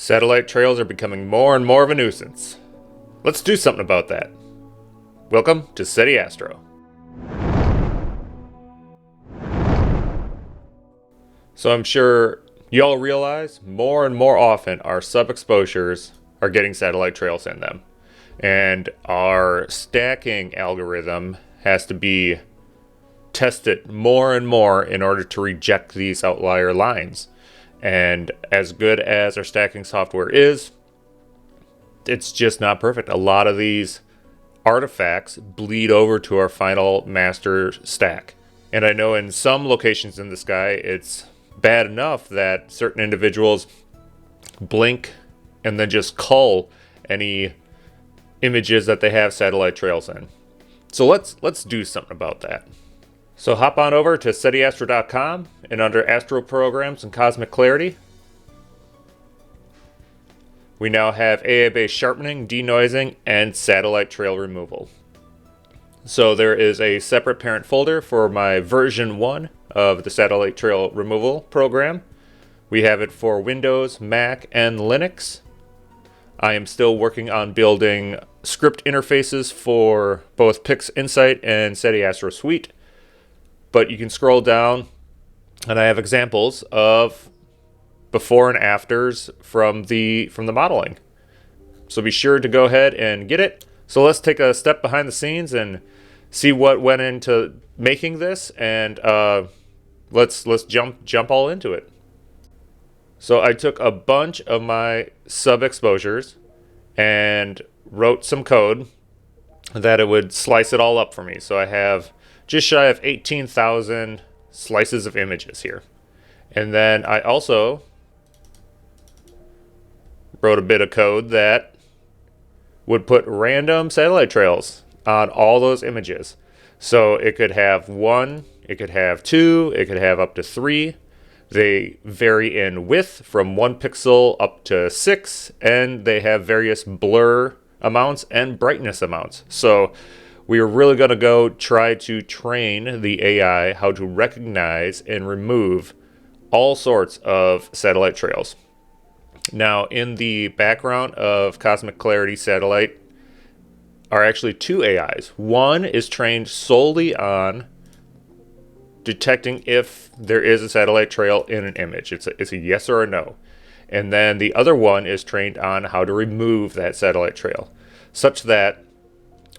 Satellite trails are becoming more and more of a nuisance. Let's do something about that. Welcome to SETI Astro. So I'm sure y'all realize more and more often our sub-exposures are getting satellite trails in them. And our stacking algorithm has to be tested more and more in order to reject these outlier lines. And as good as our stacking software is, it's just not perfect. A lot of these artifacts bleed over to our final master stack. And I know in some locations in the sky, it's bad enough that certain individuals blink and then just cull any images that they have satellite trails in. So let's do something about that. So hop on over to SETIastro.com and under Astro Programs and Cosmic Clarity, we now have AI-based sharpening, denoising, and satellite trail removal. So there is a separate parent folder for my version 1 of the satellite trail removal program. We have it for Windows, Mac, and Linux. I am still working on building script interfaces for both PixInsight and SETI Astro Suite. But you can scroll down, and I have examples of before and afters from the modeling. So be sure to go ahead and get it. So let's take a step behind the scenes and see what went into making this, and let's jump all into it. So I took a bunch of my sub exposures and wrote some code that it would slice it all up for me. So I have just shy of 18,000 slices of images here. And then I also wrote a bit of code that would put random satellite trails on all those images. So it could have 1, it could have 2, it could have up to 3. They vary in width from 1 pixel up to 6, and they have various blur amounts and brightness amounts. So we are really going to go try to train the AI how to recognize and remove all sorts of satellite trails. Now, in the background of Cosmic Clarity Satellite are actually 2 AIs. One is trained solely on detecting if there is a satellite trail in an image. It's a yes or a no. And then the other one is trained on how to remove that satellite trail, such that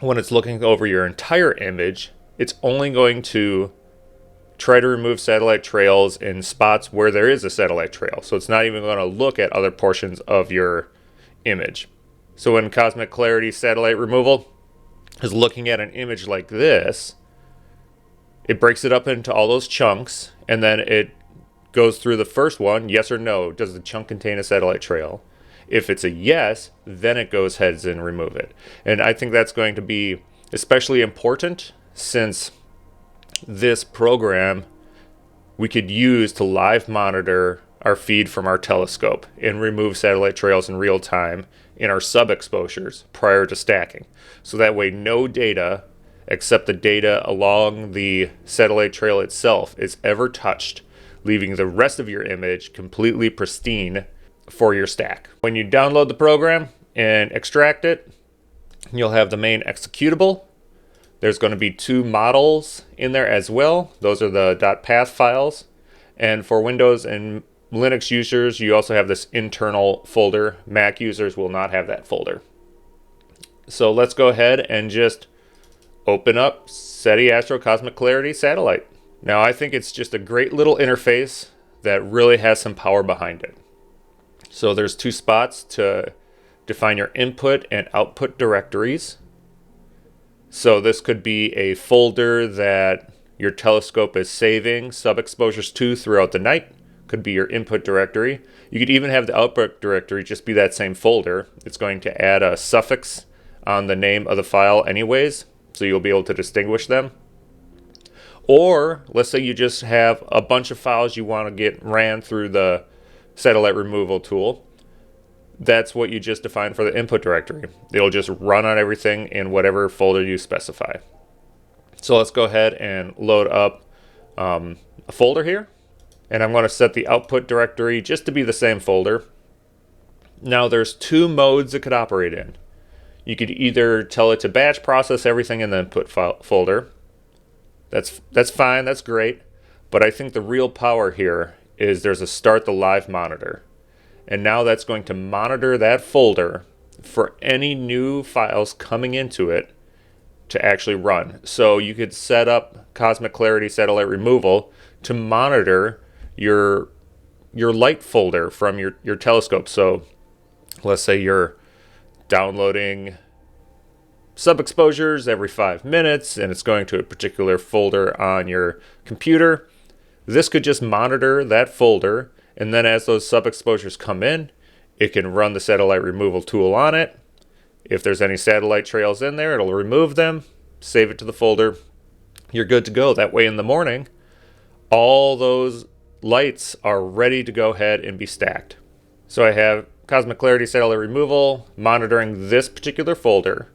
when it's looking over your entire image, it's only going to try to remove satellite trails in spots where there is a satellite trail. So it's not even going to look at other portions of your image. So when Cosmic Clarity Satellite Removal is looking at an image like this, it breaks it up into all those chunks, and then it goes through the first one, yes or no, does the chunk contain a satellite trail? If it's a yes, then it goes ahead and remove it. And I think that's going to be especially important since this program we could use to live monitor our feed from our telescope and remove satellite trails in real time in our sub-exposures prior to stacking. So that way no data except the data along the satellite trail itself is ever touched, leaving the rest of your image completely pristine for your stack. When you download the program and extract it, you'll have the main executable. There's going to be 2 models in there as well. Those are the .path files. And for Windows and Linux users, you also have this internal folder. Mac users will not have that folder. So let's go ahead and just open up SETI Astro Cosmic Clarity Satellite. Now I think it's just a great little interface that really has some power behind it. So there's 2 spots to define your input and output directories. So this could be a folder that your telescope is saving sub-exposures to throughout the night. Could be your input directory. You could even have the output directory just be that same folder. It's going to add a suffix on the name of the file anyways, so you'll be able to distinguish them. Or let's say you just have a bunch of files you want to get ran through the satellite removal tool. That's what you just defined for the input directory. It'll just run on everything in whatever folder you specify. So let's go ahead and load up a folder here. And I'm going to set the output directory just to be the same folder. Now there's two modes it could operate in. You could either tell it to batch process everything in the input folder. That's fine, that's great. But I think the real power here is there's a start the live monitor. And now that's going to monitor that folder for any new files coming into it to actually run. So you could set up Cosmic Clarity Satellite Removal to monitor your light folder from your telescope. So let's say you're downloading sub-exposures every 5 minutes and it's going to a particular folder on your computer. This could just monitor that folder, and then as those sub-exposures come in, it can run the satellite removal tool on it. If there's any satellite trails in there, it'll remove them, save it to the folder. You're good to go. That way in the morning, all those lights are ready to go ahead and be stacked. So I have Cosmic Clarity Satellite Removal monitoring this particular folder.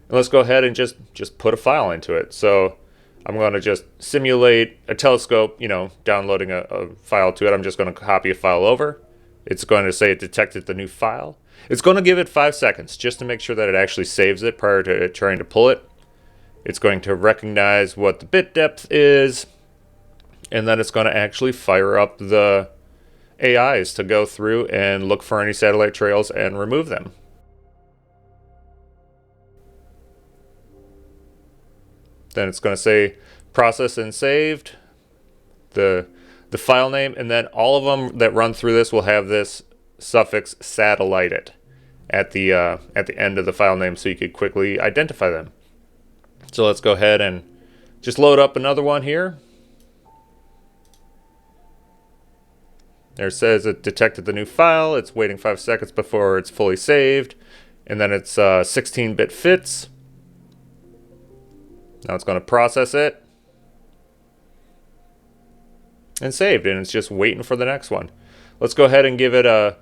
And let's go ahead and just put a file into it. So I'm going to just simulate a telescope, downloading a file to it. I'm just going to copy a file over. It's going to say it detected the new file. It's going to give it 5 seconds just to make sure that it actually saves it prior to trying to pull it. It's going to recognize what the bit depth is, and then it's going to actually fire up the AIs to go through and look for any satellite trails and remove them. Then it's going to say processed and saved, the file name, and then all of them that run through this will have this suffix satellited at the end of the file name, so you could quickly identify them. So let's go ahead and just load up another one here. There it says it detected the new file. It's waiting 5 seconds before it's fully saved, and then it's 16-bit fits. Now it's going to process it and saved, and it's just waiting for the next one. Let's go ahead and give it a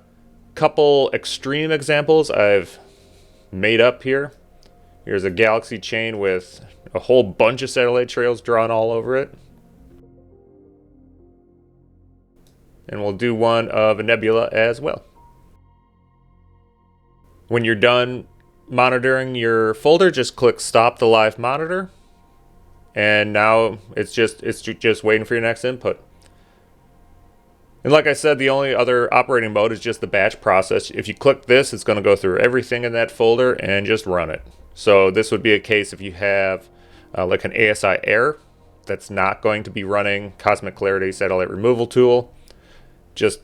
couple extreme examples I've made up here. Here's a galaxy chain with a whole bunch of satellite trails drawn all over it. And we'll do one of a nebula as well. When you're done monitoring your folder, just click Stop the Live Monitor. And now it's just waiting for your next input. And like I said, the only other operating mode is just the batch process. If you click this, it's going to go through everything in that folder and just run it. So this would be a case if you have like an ASI error that's not going to be running Cosmic Clarity Satellite Removal Tool. Just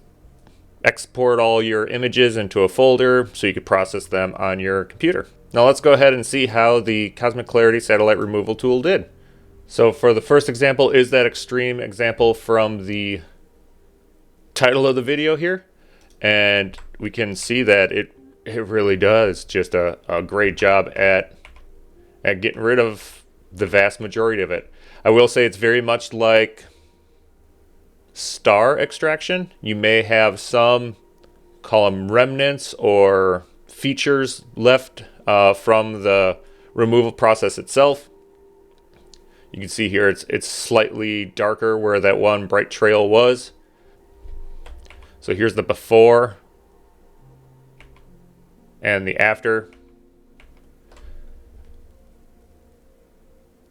export all your images into a folder so you could process them on your computer. Now let's go ahead and see how the Cosmic Clarity Satellite Removal Tool did. So for the first example is that extreme example from the title of the video here. And we can see that it really does just a great job at getting rid of the vast majority of it. I will say it's very much like star extraction. You may have some, call them remnants or features left from the removal process itself. You can see here it's slightly darker where that one bright trail was. So here's the before and the after.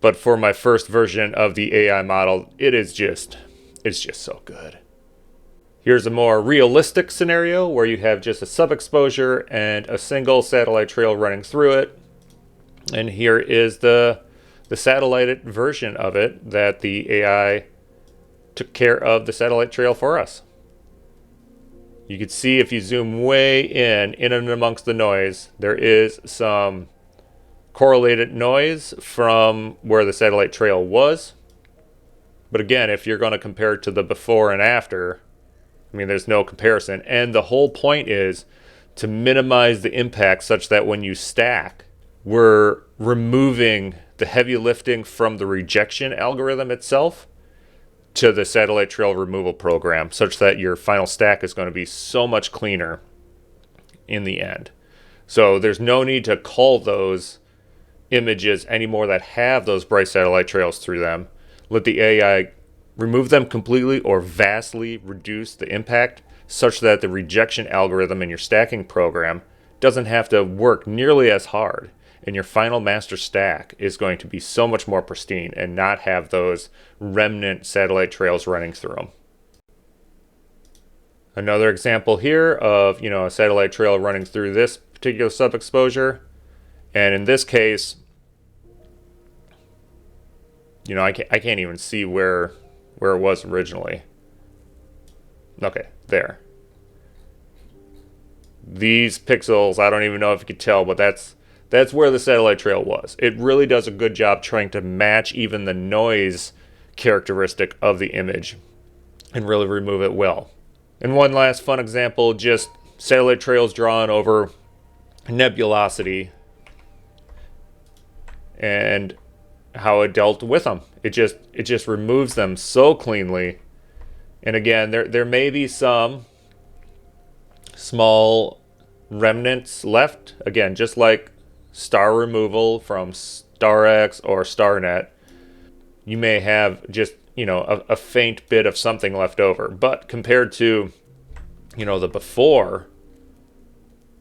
But for my first version of the AI model, it's just so good. Here's a more realistic scenario where you have just a sub-exposure and a single satellite trail running through it. And here is the satellited version of it that the AI took care of the satellite trail for us. You can see if you zoom way in and amongst the noise, there is some correlated noise from where the satellite trail was. But again, if you're going to compare it to the before and after, I mean, there's no comparison. And the whole point is to minimize the impact such that when you stack, we're removing the heavy lifting from the rejection algorithm itself to the satellite trail removal program, such that your final stack is going to be so much cleaner in the end. So there's no need to cull those images anymore that have those bright satellite trails through them. Let the AI remove them completely or vastly reduce the impact such that the rejection algorithm in your stacking program doesn't have to work nearly as hard, and your final master stack is going to be so much more pristine and not have those remnant satellite trails running through them. Another example here of, a satellite trail running through this particular subexposure. And in this case, I can't even see where it was originally. Okay, there. These pixels, I don't even know if you could tell, but that's where the satellite trail was. It really does a good job trying to match even the noise characteristic of the image and really remove it well. And one last fun example, just satellite trails drawn over nebulosity and how it dealt with them. It just removes them so cleanly. And again, there may be some small remnants left. Again, just like star removal from StarX or StarNet, you may have just a faint bit of something left over. But compared to the before,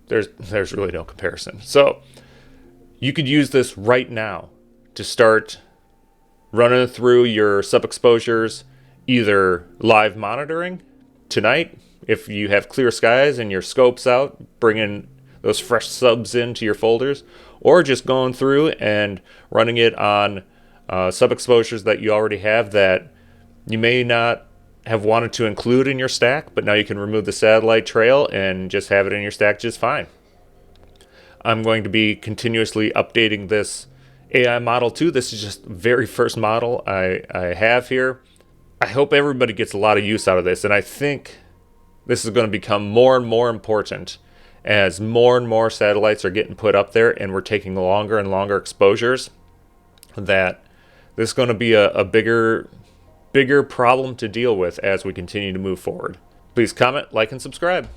there's really no comparison. So you could use this right now to start running through your sub-exposures, either live monitoring tonight if you have clear skies and your scope's out, bringing those fresh subs into your folders, or just going through and running it on sub-exposures that you already have that you may not have wanted to include in your stack, but now you can remove the satellite trail and just have it in your stack just fine. I'm going to be continuously updating this AI model too. This is just the very first model I have here. I hope everybody gets a lot of use out of this, and I think this is going to become more and more important as more and more satellites are getting put up there and we're taking longer and longer exposures, that this is going to be a bigger problem to deal with as we continue to move forward. Please comment, like, and subscribe.